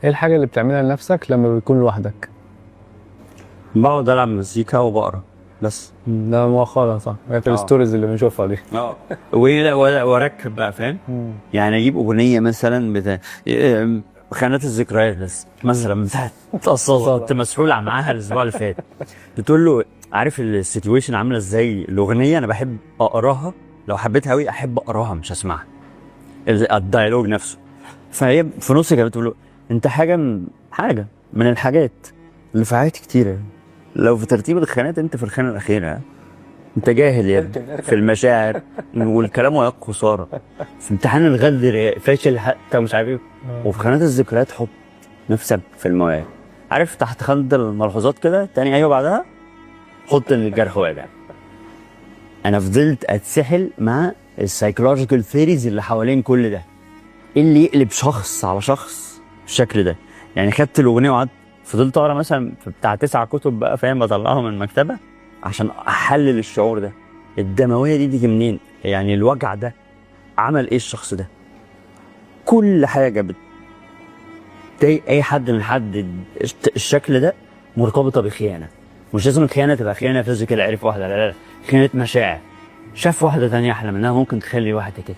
ايه الحاجة اللي بتعملها لنفسك لما بتكون لوحدك؟ بقعد العب مزيكا وبقرا بس. ده مؤخرا صح؟ بقت الستوريز اللي بنشوفها دي. واركب بقى فاهم. يعني اجيب اغنيه مثلا بتاع خانات الذكريات بس مثلا بتاعت قصاصه كنت مسحول معاها الاسبوع اللي فات. بتقول له عارف السيتويشن عامله ازاي؟ الاغنيه انا بحب اقراها، لو حبيتها قوي احب اقراها مش اسمعها. الدايلوج نفسه. فهي في نص كده بتقول له انت حاجه من الحاجات اللي في حياتي كتيره، لو في ترتيب الخانات انت في الخانه الاخيره. انت جاهل يا ابني في المشاعر والكلام وياك خساره، في امتحان الغدر فاشل حتى مش عارف ايه، وفي خانات الذكريات حط نفسك في المواعيد. عارف تحت خانه الملحوظات كده تاني ايوه بعدها حط ان الجرح واجع. انا فضلت اتسحل مع السايكولوجيكال ثيريز اللي حوالين كل ده. ايه اللي يقلب شخص على شخص بالشكل ده؟ يعني خدت الاغنيه وقعدت فضلت اقرا مثلا في بتاع 9 كتب بقى فاهم، بطلعهم من المكتبه عشان احلل الشعور ده. الدمويه دي تيجي منين؟ يعني الوجع ده عمل ايه الشخص ده؟ كل حاجه بتضايق اي حد من حد الشكل ده مرتبطه بخيانه. مش لازم الخيانه تبقى خيانه فيزيكال، عرف واحده، لا لا لا، خيانه مشاعر. شاف واحده تانية احلى منها ممكن تخلي واحده كده.